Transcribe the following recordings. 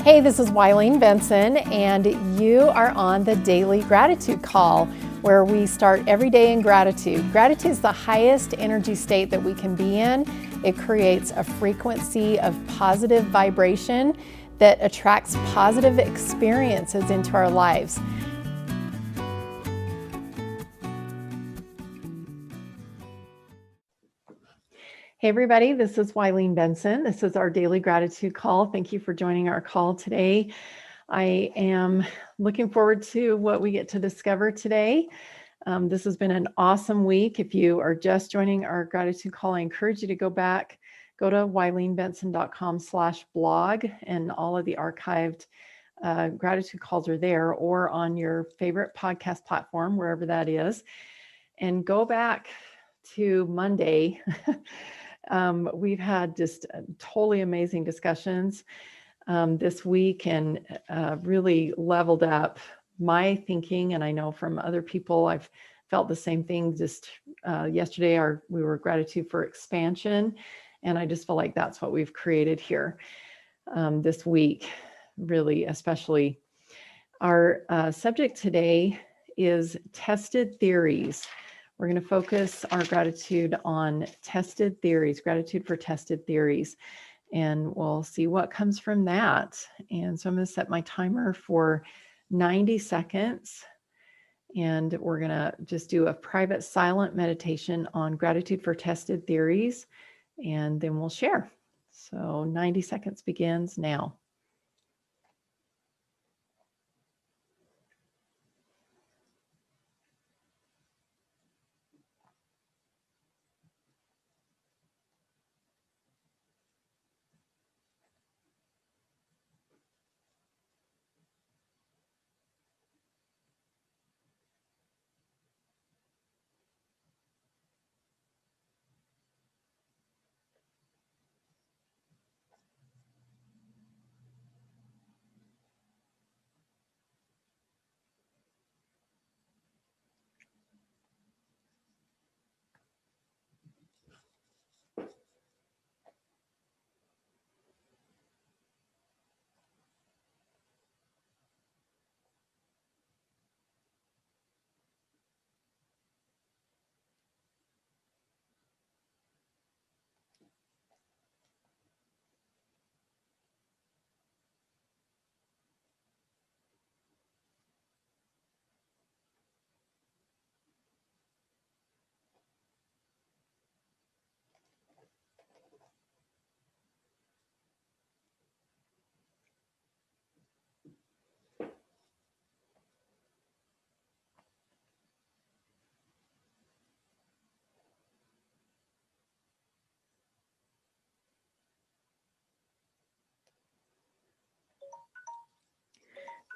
Hey, this is Wileen Benson, and you are on the Daily Gratitude Call, where we start every day in gratitude. Gratitude is the highest energy state that we can be in. It creates a frequency of positive vibration that attracts positive experiences into our lives. Hey everybody, this is Wileen Benson. This is our Daily Gratitude Call. Thank you for joining our call today. I am looking forward to what we get to discover today. This has been an awesome week. If you are just joining our gratitude call, I encourage you to go to wileenbenson.com/blog, and all of the archived gratitude calls are there, or on your favorite podcast platform, wherever that is, and go back to Monday. We've had just totally amazing discussions this week, and really leveled up my thinking. And I know from other people, I've felt the same thing. Just yesterday, we were gratitude for expansion, and I just feel like that's what we've created here this week, really, especially. Our subject today is tested theories. We're going to focus our gratitude on tested theories, gratitude for tested theories, and we'll see what comes from that. And so I'm going to set my timer for 90 seconds, and we're going to just do a private silent meditation on gratitude for tested theories, and then we'll share. So 90 seconds begins now.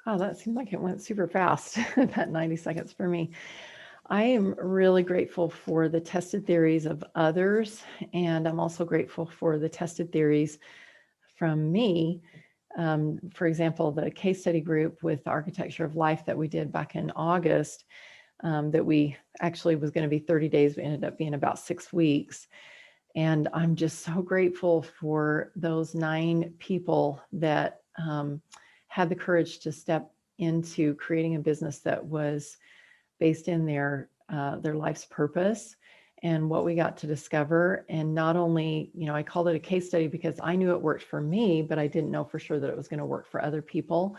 Oh, that seemed like it went super fast, that 90 seconds for me. I am really grateful for the tested theories of others, and I'm also grateful for the tested theories from me. For example, the case study group with Architecture of Life that we did back in August, that we actually was going to be 30 days, we ended up being about 6 weeks. And I'm just so grateful for those 9 people that had the courage to step into creating a business that was based in their life's purpose and what we got to discover. And not only, I called it a case study because I knew it worked for me, but I didn't know for sure that it was going to work for other people.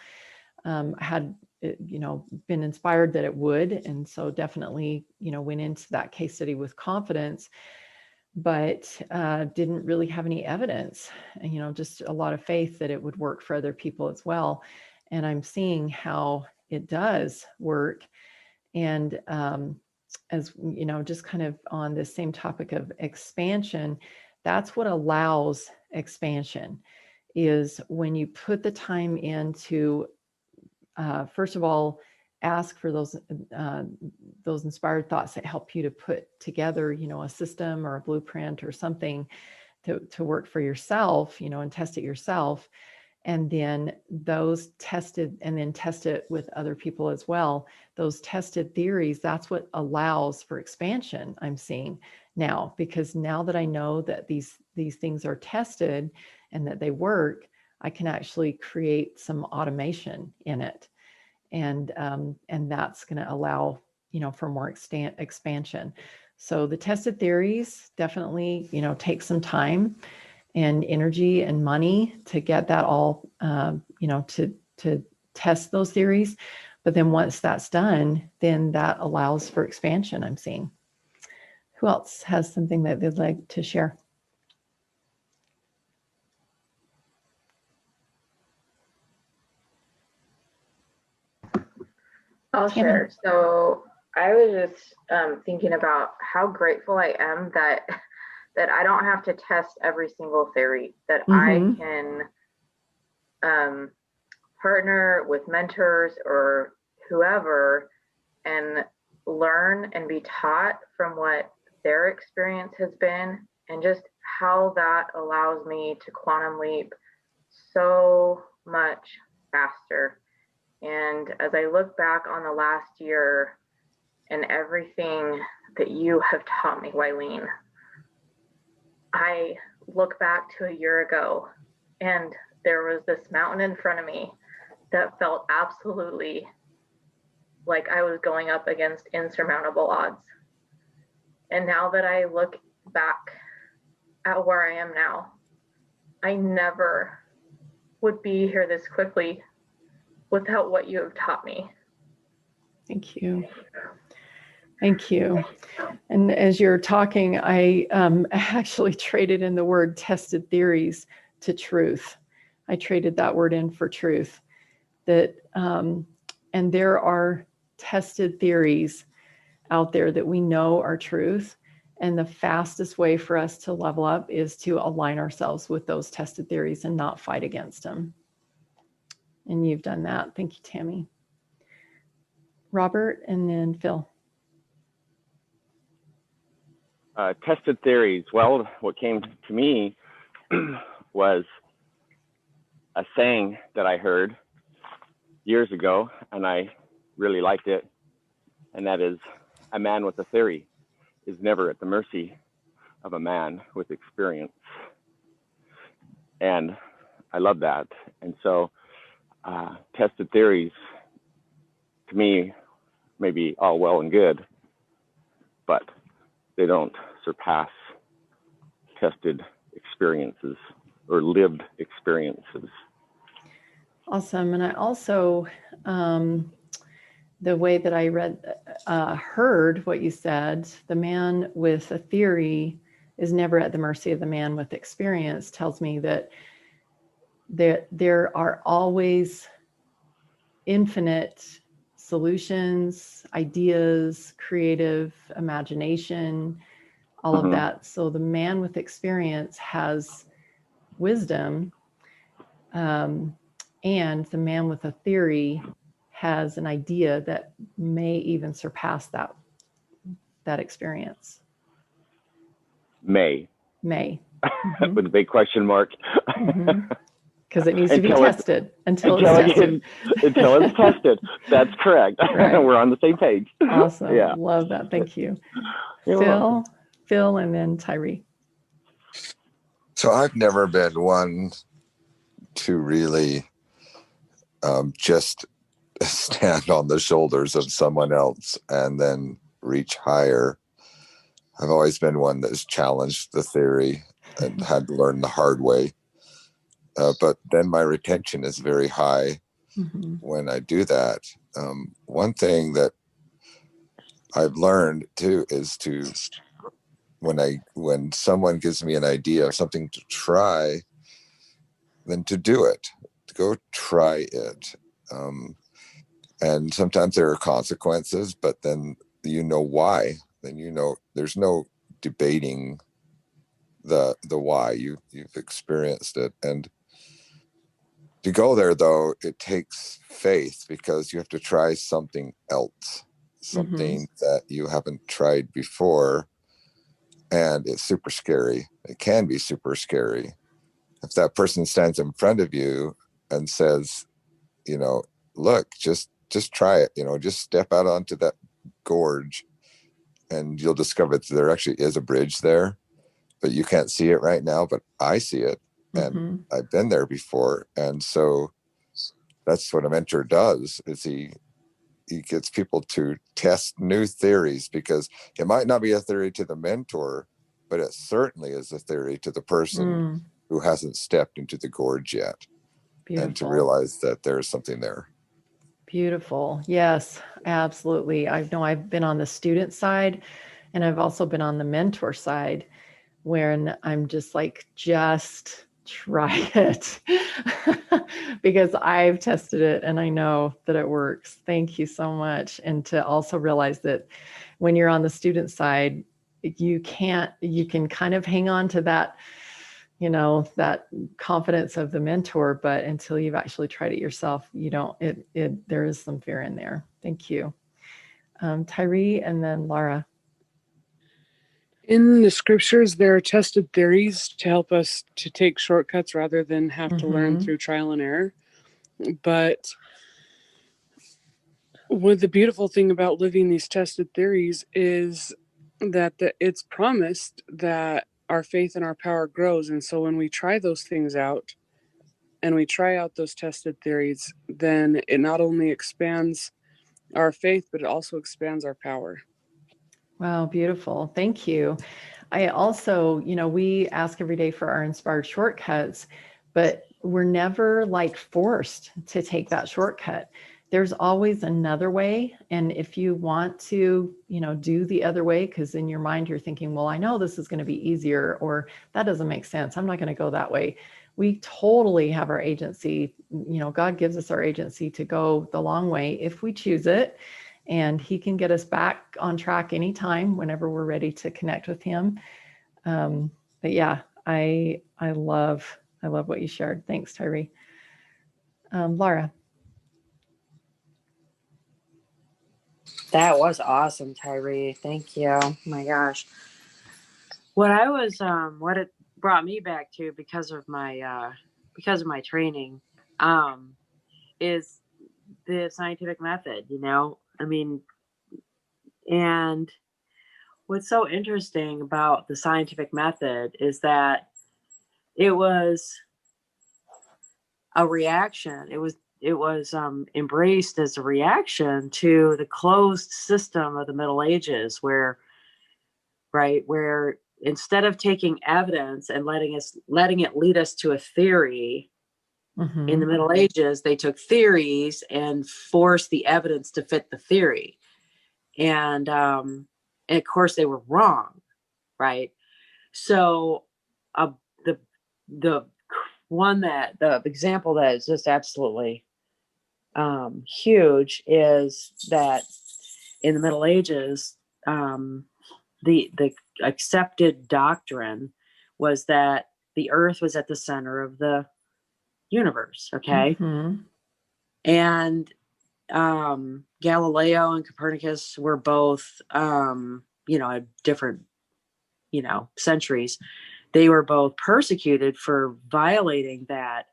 Had been inspired that it would, and so definitely went into that case study with confidence, but didn't really have any evidence, and just a lot of faith that it would work for other people as well. And I'm seeing how it does work. And as just kind of on this same topic of expansion, that's what allows expansion, is when you put the time into, first of all, ask for those inspired thoughts that help you to put together, a system or a blueprint or something to work for yourself, and test it yourself. And then test it with other people as well. Those tested theories, that's what allows for expansion, I'm seeing now, because now that I know that these things are tested and that they work, I can actually create some automation in it. And that's going to allow, for more expansion. So the tested theories definitely, take some time and energy and money to get that all, to test those theories. But then once that's done, then that allows for expansion, I'm seeing. Who else has something that they'd like to share? I'll share. So I was just thinking about how grateful I am that I don't have to test every single theory, that I can partner with mentors or whoever and learn and be taught from what their experience has been, and just how that allows me to quantum leap so much faster. And as I look back on the last year and everything that you have taught me, Wileen, I look back to a year ago and there was this mountain in front of me that felt absolutely like I was going up against insurmountable odds. And now that I look back at where I am now, I never would be here this quickly without what you have taught me. Thank you. Thank you. And as you're talking, I actually traded in the word tested theories to truth. I traded that word in for truth. That and there are tested theories out there that we know are truth. And the fastest way for us to level up is to align ourselves with those tested theories and not fight against them. And you've done that. Thank you, Tammy. Robert, and then Phil. Tested theories. Well, what came to me was a saying that I heard years ago, and I really liked it. And that is, a man with a theory is never at the mercy of a man with experience. And I love that. And so tested theories, to me, may be all well and good, but they don't surpass tested experiences or lived experiences. Awesome. And I also, the way that I heard what you said, the man with a theory is never at the mercy of the man with experience, tells me that there are always infinite solutions, ideas, creative imagination, all of that. So the man with experience has wisdom, and the man with a theory has an idea that may even surpass that experience. May. With a big question mark. Because it needs to be tested until it's tested. Until it's tested. That's correct. Right. We're on the same page. Awesome. Yeah. Love that. Thank you. Phil, and then Tyree. So I've never been one to really just stand on the shoulders of someone else and then reach higher. I've always been one that's challenged the theory and had to learn the hard way. But then my retention is very high when I do that. One thing that I've learned too is to, when someone gives me an idea of something to try, then to do it, to go try it. And sometimes there are consequences, but then you know why. Then you know there's no debating the why. You've experienced it. And to go there, though, it takes faith, because you have to try something else, something that you haven't tried before. And it's super scary. It can be super scary. If that person stands in front of you and says, look, just try it, just step out onto that gorge and you'll discover that there actually is a bridge there, but you can't see it right now, but I see it. and Mhm. I've been there before. And so that's what a mentor does, is he gets people to test new theories, because it might not be a theory to the mentor, but it certainly is a theory to the person Mm, who hasn't stepped into the gorge yet, and to beautiful. realize that there's something there. Beautiful. Yes, absolutely. I know I've been on the student side and I've also been on the mentor side when I'm just like, just try it because I've tested it and I know that it works. Thank you so much. And to also realize that when you're on the student side, you can kind of hang on to that, that confidence of the mentor, but until you've actually tried it yourself, you don't, there is some fear in there. Thank you. Tyree and then Laura. In the scriptures, there are tested theories to help us to take shortcuts rather than have to learn Mhm. through trial and error. But the beautiful thing about living these tested theories is that it's promised that our faith and our power grows. And so when we try those things out and we try out those tested theories, then it not only expands our faith, but it also expands our power. Wow, beautiful. Thank you. I also, we ask every day for our inspired shortcuts, but we're never like forced to take that shortcut. There's always another way. And if you want to, do the other way, because in your mind you're thinking, well, I know this is going to be easier, or that doesn't make sense, I'm not going to go that way. We totally have our agency. God gives us our agency to go the long way if we choose it. And he can get us back on track anytime, whenever we're ready to connect with him. But yeah, I love what you shared. Thanks, Tyree. Laura. That was awesome, Tyree. Thank you. Oh my gosh. What it brought me back to because of my training, is the scientific method, I mean, and what's so interesting about the scientific method is that it was a reaction. It was embraced as a reaction to the closed system of the Middle Ages, where instead of taking evidence and letting it lead us to a theory, in the Mm-hmm. Middle Ages, they took theories and forced the evidence to fit the theory. And of course they were wrong, right? So the the the example that is just absolutely huge is that in the Middle Ages, the accepted doctrine was that the earth was at the center of the universe. Okay. Mm-hmm. And Galileo and Copernicus were both, at different, centuries. They were both persecuted for violating that.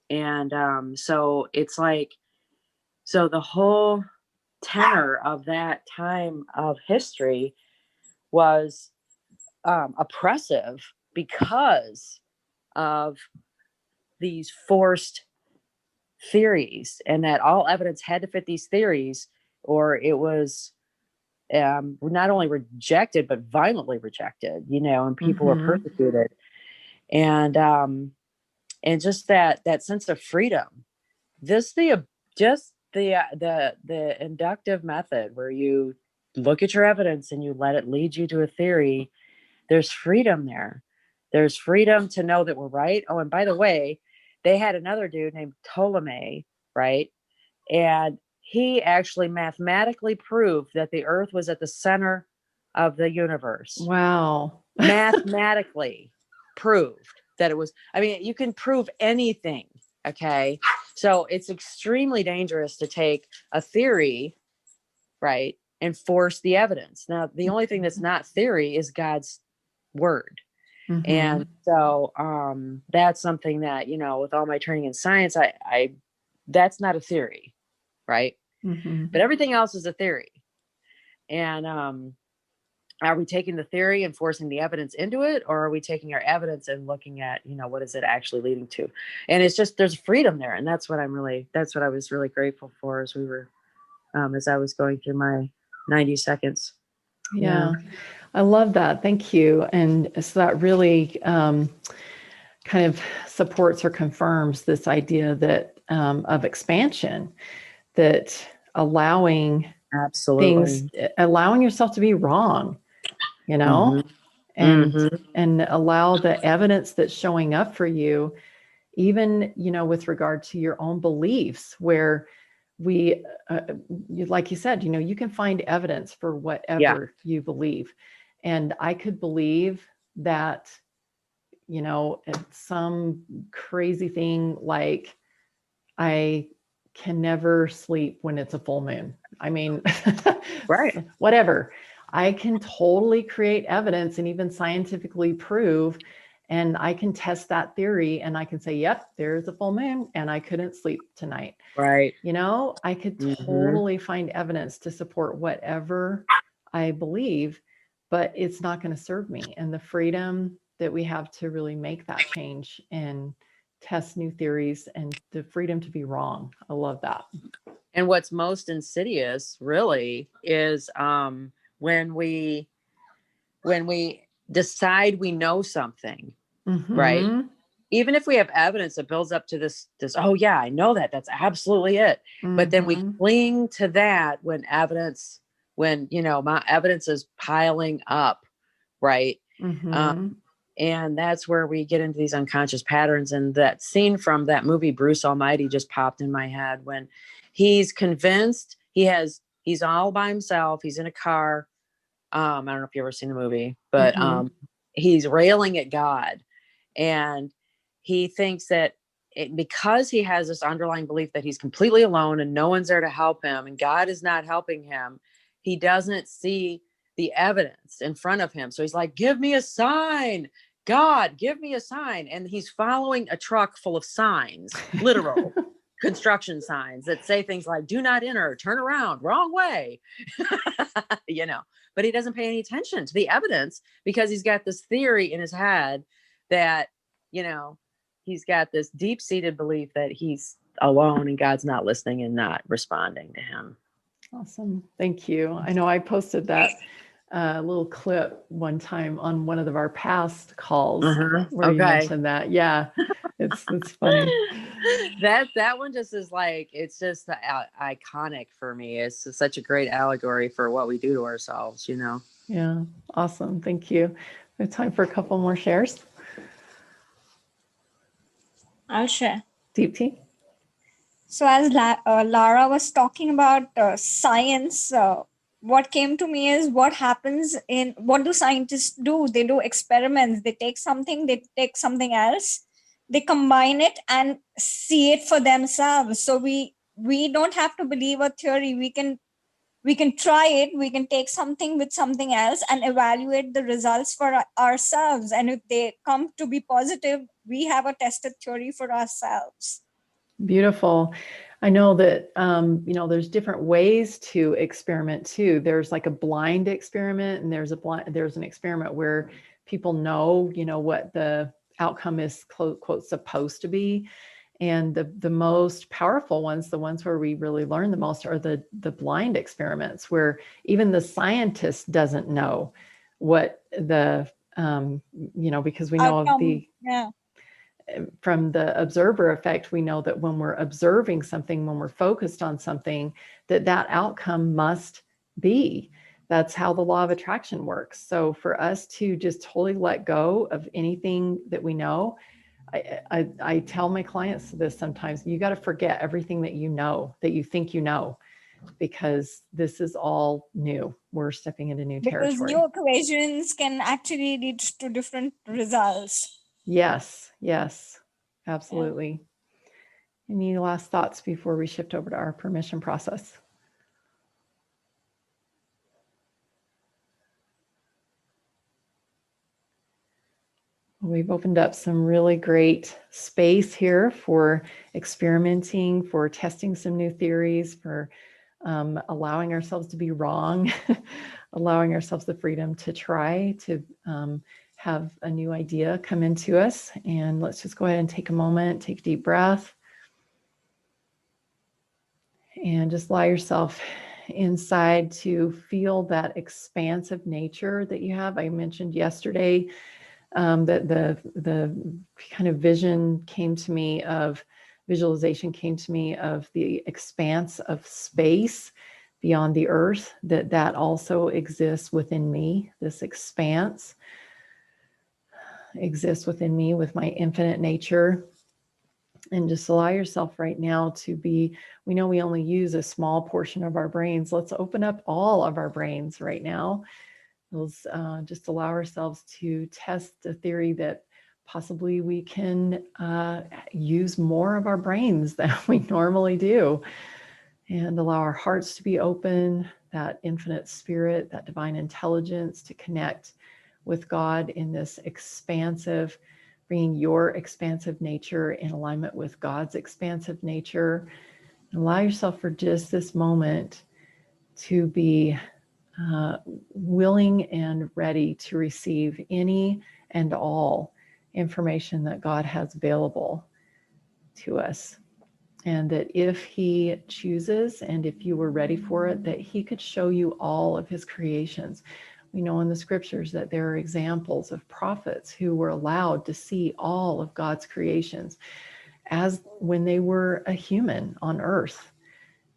And so it's like, so the whole tenor of that time of history was oppressive because of these forced theories, and that all evidence had to fit these theories, or it was not only rejected but violently rejected, and people were Mm-hmm. persecuted. And just that sense of freedom, this the just the inductive method where you look at your evidence and you let it lead you to a theory. There's freedom there. There's freedom to know that we're right. Oh, and by the way, they had another dude named Ptolemy, right? And he actually mathematically proved that the earth was at the center of the universe. Wow. Mathematically proved that it was. I mean, you can prove anything. Okay. So it's extremely dangerous to take a theory, right, and force the evidence. Now, the only thing that's not theory is God's word. Mm-hmm. And so that's something that, with all my training in science, I that's not a theory, right? Mm-hmm. But everything else is a theory. And are we taking the theory and forcing the evidence into it, or are we taking our evidence and looking at, what is it actually leading to? And it's just, there's freedom there. And that's what I was really grateful for as as I was going through my 90 seconds. Yeah, I love that. Thank you. And so that really kind of supports or confirms this idea that of expansion, that allowing Absolutely. allowing yourself to be wrong, Mhm. and Mhm. and allow the evidence that's showing up for you, even with regard to your own beliefs, where we like you said, you can find evidence for whatever you believe. And I could believe that it's some crazy thing like I can never sleep when it's a full moon. I mean, Right. whatever. I can totally create evidence and even scientifically prove, and I can test that theory and I can say, yep, there's a full moon and I couldn't sleep tonight. Right. I could Mhm. totally find evidence to support whatever I believe, but it's not going to serve me. And the freedom that we have to really make that change and test new theories, and the freedom to be wrong. I love that. And what's most insidious really is when we decide we know something, right? Mm-hmm. Even if we have evidence that builds up to this, oh yeah, I know that's absolutely it. But then we Mm-hmm. cling to that when my evidence is piling up, right? Mm-hmm. And that's where we get into these unconscious patterns. And that scene from that movie, Bruce Almighty, just popped in my head when he's convinced he's all by himself. He's in a car. I don't know if you've ever seen the movie, but Mm-hmm. he's railing at God. And he thinks that because he has this underlying belief that he's completely alone and no one's there to help him and God is not helping him, he doesn't see the evidence in front of him. So he's like, give me a sign. God, give me a sign. And he's following a truck full of signs, literal construction signs that say things like, do not enter, turn around, wrong way, but he doesn't pay any attention to the evidence because he's got this theory in his head that, he's got this deep-seated belief that he's alone and God's not listening and not responding to him. Awesome. Thank you. I know I posted that little clip one time on one of our past calls where you mentioned that. Yeah, it's funny. That one just is like, it's just iconic for me. It's just such a great allegory for what we do to ourselves, Yeah, awesome. Thank you. We have time for a couple more shares. I'll share. Deepti? So as Lara was talking about science, what came to me is what do scientists do? They do experiments. They take something else, they combine it and see it for themselves. So we don't have to believe a theory. We can try it. We can take something with something else and evaluate the results for ourselves. And if they come to be positive, we have a tested theory for ourselves. Beautiful. I know that, there's different ways to experiment too. There's like a blind experiment, and there's an experiment where people know, what the outcome is, quote, supposed to be. And the most powerful ones, the ones where we really learn the most, are the blind experiments, where even the scientist doesn't know what the, because we know outcome, from the observer effect, we know that when we're observing something, when we're focused on something, that outcome must be. That's how the law of attraction works. So for us to just totally let go of anything that we know, I tell my clients this sometimes: you got to forget everything that that you think because this is all new. We're stepping into new territory. Because new equations can actually lead to different results. Yes, absolutely. Yeah. Any last thoughts before we shift over to our permission process? We've opened up some really great space here for experimenting, for testing some new theories, for allowing ourselves to be wrong, allowing ourselves the freedom to try to have a new idea come into us. And let's just go ahead and take a moment, take a deep breath, and just allow yourself inside to feel that expansive nature that you have. I mentioned yesterday that the kind of visualization came to me of the expanse of space beyond the earth, that also exists within me. This expanse exists within me with my infinite nature. And just allow yourself right now to be, we know we only use a small portion of our brains. Let's open up all of our brains right now. Let's just allow ourselves to test the theory that possibly we can use more of our brains than we normally do, and allow our hearts to be open, that infinite spirit, that divine intelligence to connect with God in this expansive, bringing your expansive nature in alignment with God's expansive nature. And allow yourself for just this moment to be willing and ready to receive any and all information that God has available to us. And that if He chooses, and if you were ready for it, that He could show you all of His creations. We know in the scriptures that there are examples of prophets who were allowed to see all of God's creations as when they were a human on earth.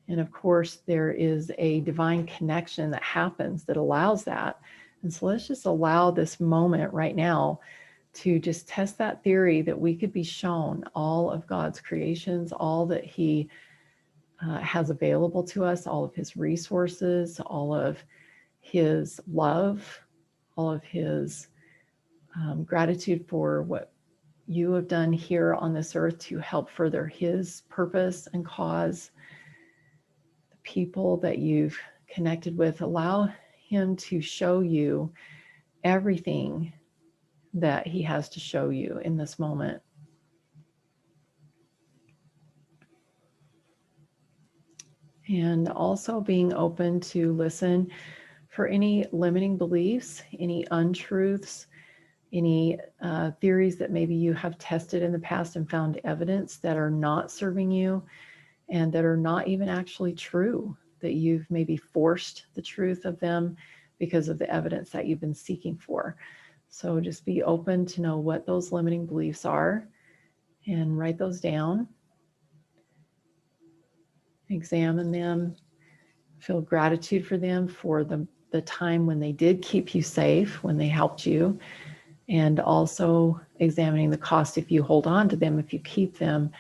And of course, there is a divine connection that happens that allows that. And so let's just allow this moment right now to just test that theory that we could be shown all of God's creations, all that He has available to us, all of His resources, all of His love, all of His gratitude for what you have done here on this earth to help further His purpose and cause. The people that you've connected with, allow Him to show you everything that He has to show you in this moment. And also being open to listen for any limiting beliefs, any untruths, any theories that maybe you have tested in the past and found evidence that are not serving you and that are not even actually true, that you've maybe forced the truth of them because of the evidence that you've been seeking for. So just be open to know what those limiting beliefs are and write those down. Examine them. Feel gratitude for them, for the time when they did keep you safe, when they helped you. And also examining the cost if you hold on to them, if you keep them,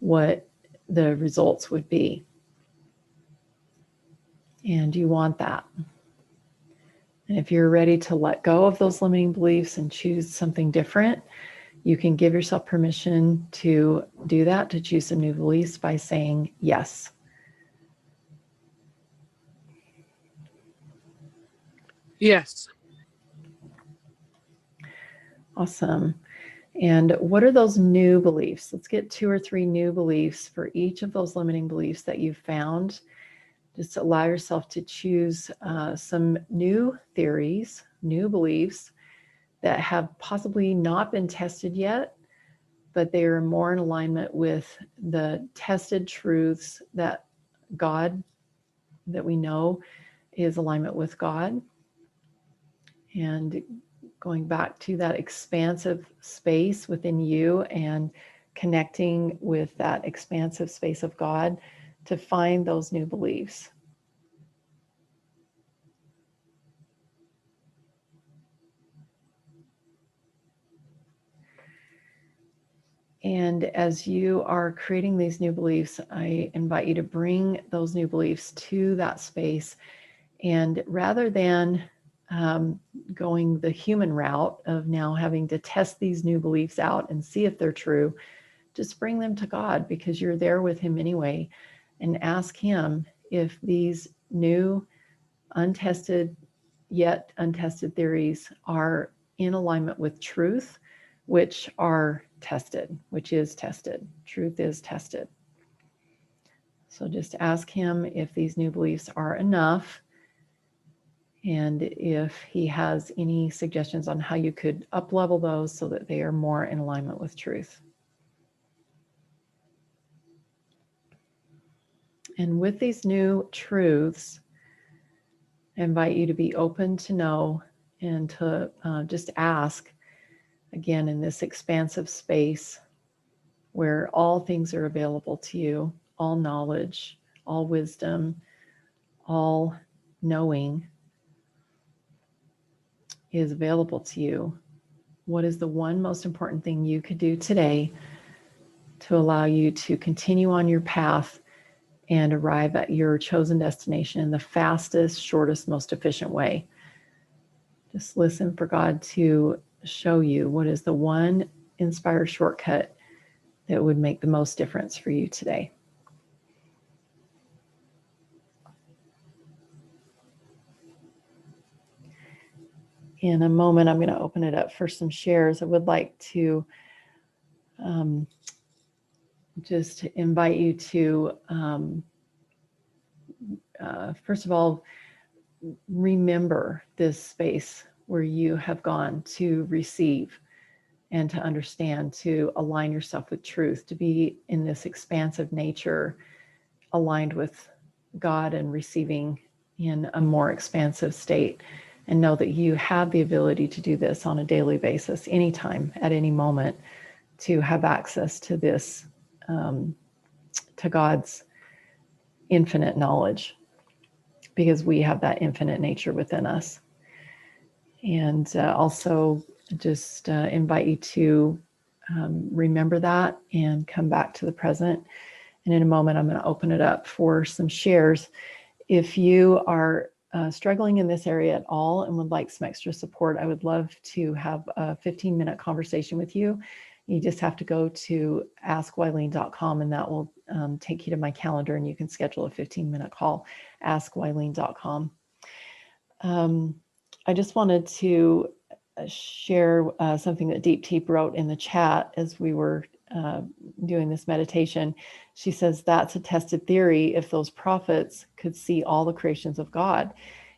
what the results would be. And you want that. And if you're ready to let go of those limiting beliefs and choose something different, you can give yourself permission to do that, to choose some new beliefs by saying yes. Yes. Awesome. And what are those new beliefs? Let's get 2 or 3 new beliefs for each of those limiting beliefs that you've found. Just allow yourself to choose some new theories, new beliefs that have possibly not been tested yet, but they are more in alignment with the tested truths that God, that we know is alignment with God. And going back to that expansive space within you and connecting with that expansive space of God to find those new beliefs. And as you are creating these new beliefs, I invite you to bring those new beliefs to that space. And rather than going the human route of now having to test these new beliefs out and see if they're true, just bring them to God, because you're there with Him anyway, and ask Him if these new, yet untested theories are in alignment with truth, which are tested, which is tested. Truth is tested. So just ask him if these new beliefs are enough, and if he has any suggestions on how you could up-level those so that they are more in alignment with truth. And with these new truths, I invite you to be open to know and to just ask, again, in this expansive space where all things are available to you, all knowledge, all wisdom, all knowing is available to you. What is the one most important thing you could do today to allow you to continue on your path and arrive at your chosen destination in the fastest, shortest, most efficient way? Just listen for God to show you what is the one inspired shortcut that would make the most difference for you today. In a moment, I'm going to open it up for some shares. I would like to just invite you to, first of all, remember this space where you have gone to receive and to understand, to align yourself with truth, to be in this expansive nature, aligned with God and receiving in a more expansive state. And know that you have the ability to do this on a daily basis, anytime, at any moment, to have access to this, to God's infinite knowledge, because we have that infinite nature within us. And also just invite you to remember that and come back to the present. And in a moment, I'm going to open it up for some shares. If you are struggling in this area at all and would like some extra support, I would love to have a 15-minute conversation with you. You just have to go to askwylene.com, and that will take you to my calendar, and you can schedule a 15-minute call, askwylene.com. I just wanted to share something that Deep Teep wrote in the chat as we were doing this meditation. She says, that's a tested theory. If those prophets could see all the creations of God,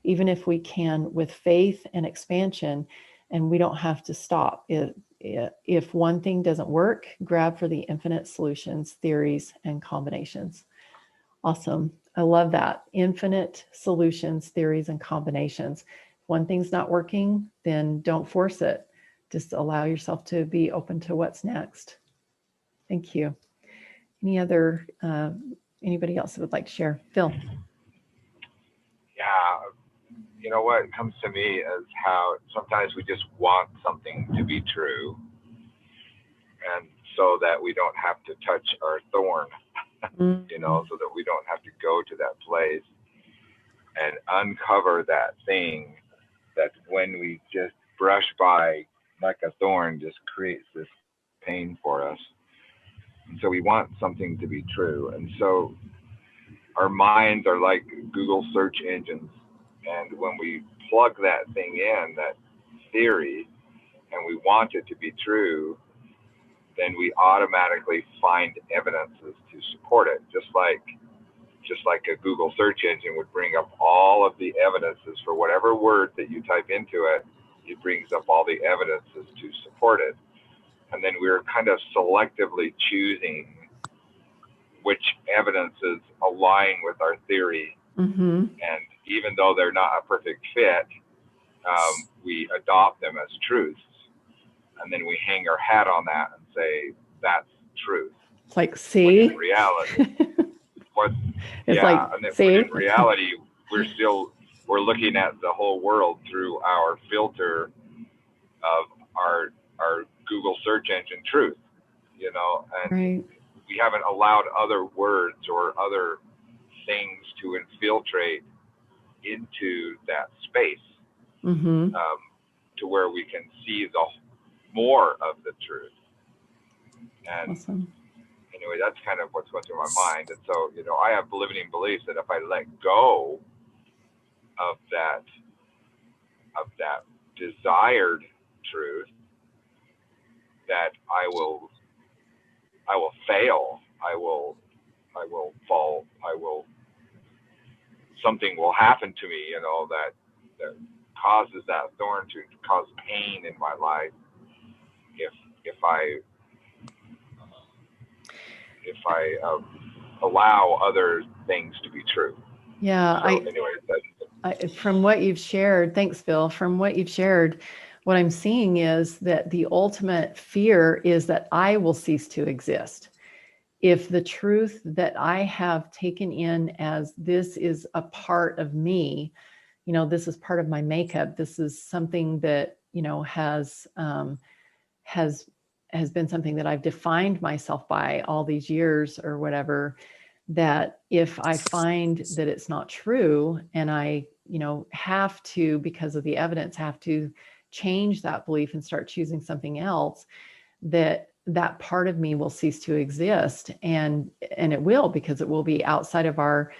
even if we can with faith and expansion, and we don't have to stop. If one thing doesn't work, grab for the infinite solutions, theories, and combinations. Awesome. I love that. Infinite solutions, theories, and combinations. If one thing's not working, then don't force it. Just allow yourself to be open to what's next. Thank you. Anybody else that would like to share? Phil. Yeah, you know what comes to me is how sometimes we just want something to be true, and so that we don't have to touch our thorn, you know, so that we don't have to go to that place and uncover that thing that when we just brush by like a thorn just creates this pain for us. And so we want something to be true. And so our minds are like Google search engines. And when we plug that thing in, that theory, and we want it to be true, then we automatically find evidences to support it. Just like a Google search engine would bring up all of the evidences for whatever word that you type into it, it brings up all the evidences to support it. And then we're kind of selectively choosing which evidences align with our theory. Mm-hmm. And even though they're not a perfect fit, we adopt them as truths. And then we hang our hat on that and say, that's truth. It's like, see? When in reality, it's like, and then see? in reality, we're looking at the whole world through our filter of our Google search engine truth, you know, and right. We haven't allowed other words or other things to infiltrate into that space, Mm-hmm. To where we can see the more of the truth. And Awesome. anyway, that's kind of what's going through my mind. And so, you know, I have limiting beliefs that if I let go of that desired truth, that I will fail. I will fall. I something will happen to me, you know, that causes that thorn to cause pain in my life if I allow other things to be true. Yeah, So anyway, from what you've shared, thanks, Phil. From what you've shared, what I'm seeing is that the ultimate fear is that I will cease to exist. If the truth that I have taken in as this is a part of me, you know, this is part of my makeup, this is something that, you know, has been something that I've defined myself by all these years or whatever, that if I find that it's not true and I, you know, have to, because of the evidence, have to change that belief and start choosing something else, that part of me will cease to exist. And it will, because it will be outside of our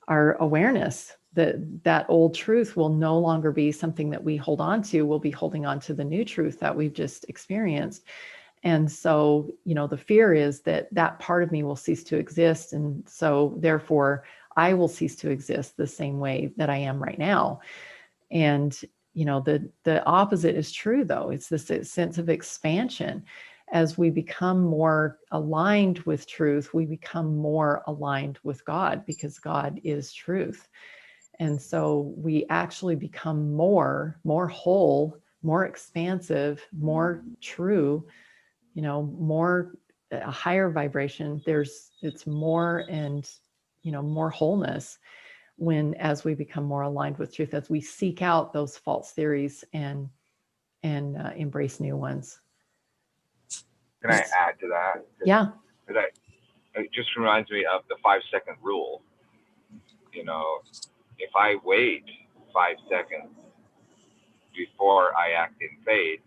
awareness. That old truth will no longer be something that we hold on to. We'll be holding on to the new truth that we've just experienced. And so, you know, the fear is that part of me will cease to exist. And so therefore I will cease to exist the same way that I am right now. And, you know, the opposite is true though. It's this sense of expansion. As we become more aligned with truth, we become more aligned with God, because God is truth. And so we actually become more whole, more expansive, more true, you know, more a higher vibration. It's more, and, you know, more wholeness as we become more aligned with truth, as we seek out those false theories and embrace new ones. can I add to that? Yeah. It just reminds me of the 5-second rule. You know, if I wait 5 seconds before I act in faith,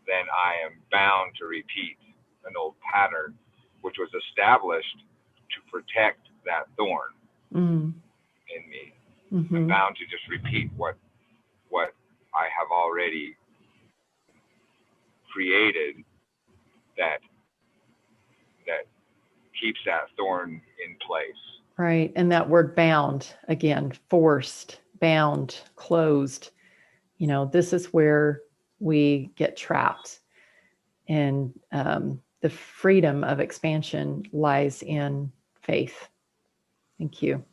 then I am bound to repeat an old pattern, which was established to protect that thorn in me. Mm-hmm. I'm bound to just repeat what I have already created that keeps that thorn in place. Right. And that word bound, again, forced, bound, closed, you know, this is where we get trapped. And the freedom of expansion lies in faith. Thank you.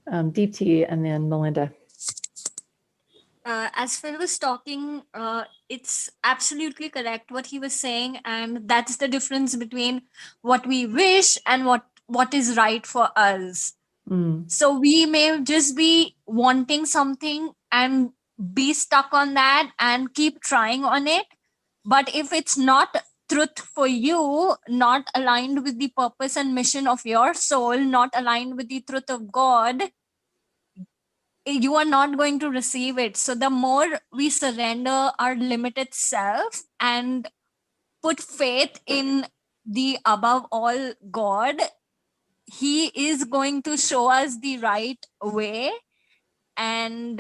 Deepti, and then Melinda. As Phil was talking, it's absolutely correct what he was saying, and that's the difference between what we wish and what is right for us. So we may just be wanting something and be stuck on that and keep trying on it, but if it's not truth for you, not aligned with the purpose and mission of your soul, not aligned with the truth of God, you are not going to receive it. So the more we surrender our limited self and put faith in the above all God, he is going to show us the right way. And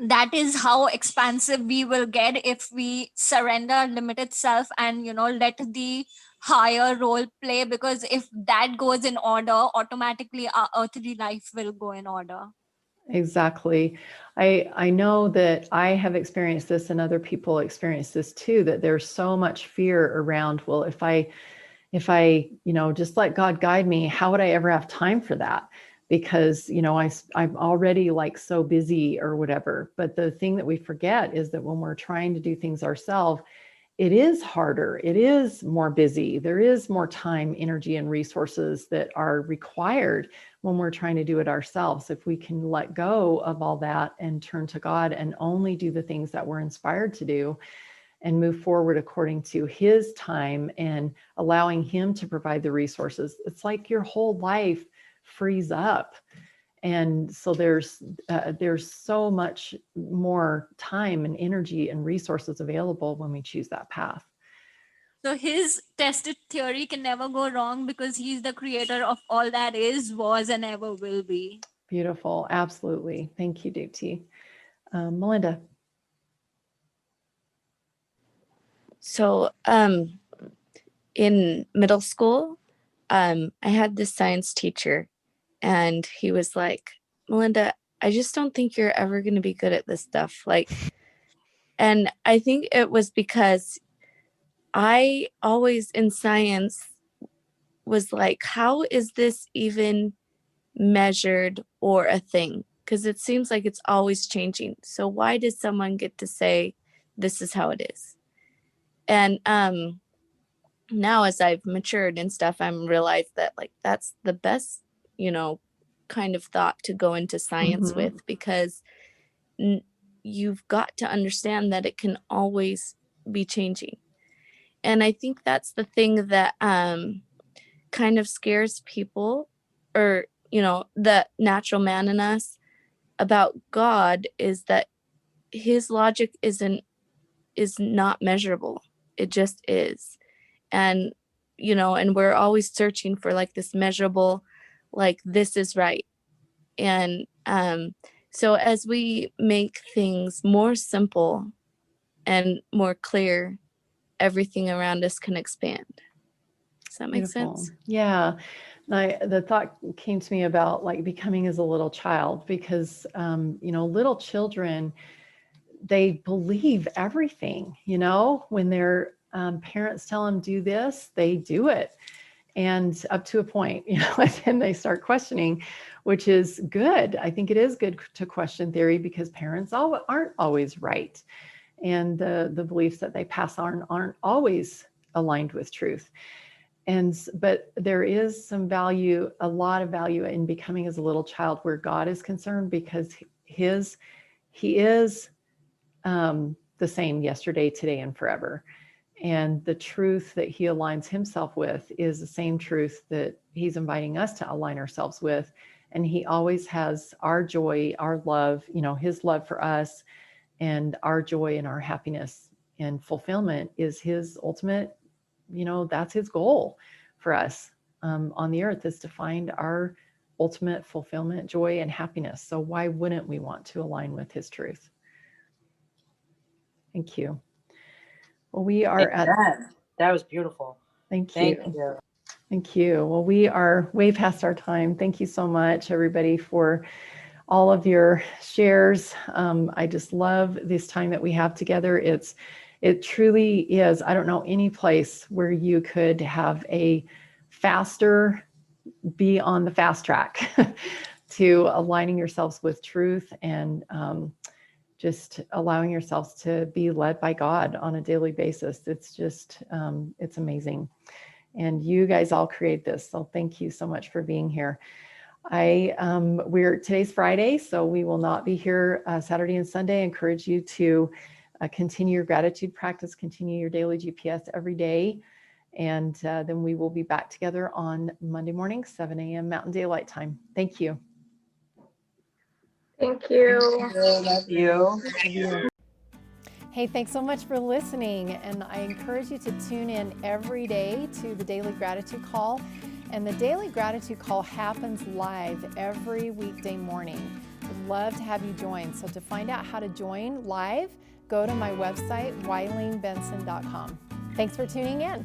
that is how expansive we will get if we surrender our limited self and, you know, let the higher role play, because if that goes in order, automatically our earthly life will go in order. Exactly. I know that I have experienced this, and other people experience this too, that there's so much fear around, well, if I, you know, just let God guide me, how would I ever have time for that? Because, you know, I'm already like so busy or whatever. But the thing that we forget is that when we're trying to do things ourselves, it is harder. It is more busy. There is more time, energy, and resources that are required when we're trying to do it ourselves. If we can let go of all that and turn to God and only do the things that we're inspired to do and move forward according to his time and allowing him to provide the resources, it's like your whole life frees up. And so there's so much more time and energy and resources available when we choose that path. So his tested theory can never go wrong, because he's the creator of all that is, was, and ever will be. Beautiful. Absolutely. Thank you, Deepti. Melinda. So in middle school, I had this science teacher, And he was like, Melinda, I just don't think you're ever going to be good at this stuff. Like, and I think it was because I always in science was like, how is this even measured or a thing? Because it seems like it's always changing. So why does someone get to say, this is how it is? And now as I've matured and stuff, I'm realized that like that's the best, kind of thought to go into science with, because you've got to understand that it can always be changing. And I think that's the thing that kind of scares people, or the natural man in us about God, is that his logic is not measurable. It just is. And and we're always searching for like this measurable, like this is right. And so as we make things more simple and more clear, everything around us can expand. Does that make sense? Yeah. The thought came to me about like becoming as a little child, because little children, they believe everything, when their parents tell them do this, they do it. And up to a point, and then they start questioning, which is good. I think it is good to question theory, because parents aren't always right. And the beliefs that they pass on aren't always aligned with truth. But there is some value, a lot of value in becoming as a little child where God is concerned, because he is the same yesterday, today, and forever. And the truth that he aligns himself with is the same truth that he's inviting us to align ourselves with. And he always has our joy, our love, his love for us, and our joy and our happiness and fulfillment is his ultimate, that's his goal for us on the earth, is to find our ultimate fulfillment, joy, and happiness. So why wouldn't we want to align with his truth? Thank you. Well, we are that was beautiful. Thank you. Well, we are way past our time. Thank you so much, everybody, for all of your shares. I just love this time that we have together. It truly is. I don't know any place where you could have a faster, be on the fast track to aligning yourselves with truth and just allowing yourselves to be led by God on a daily basis. It's just, it's amazing. And you guys all create this. So thank you so much for being here. Today's Friday, so we will not be here Saturday and Sunday. I encourage you to continue your gratitude practice, continue your daily GPS every day. And then we will be back together on Monday morning, 7 a.m. Mountain Daylight Time. Thank you. Thank you. Love you. Hey, thanks so much for listening. And I encourage you to tune in every day to the Daily Gratitude Call. And the Daily Gratitude Call happens live every weekday morning. We'd love to have you join. So to find out how to join live, go to my website, WileenBenson.com. Thanks for tuning in.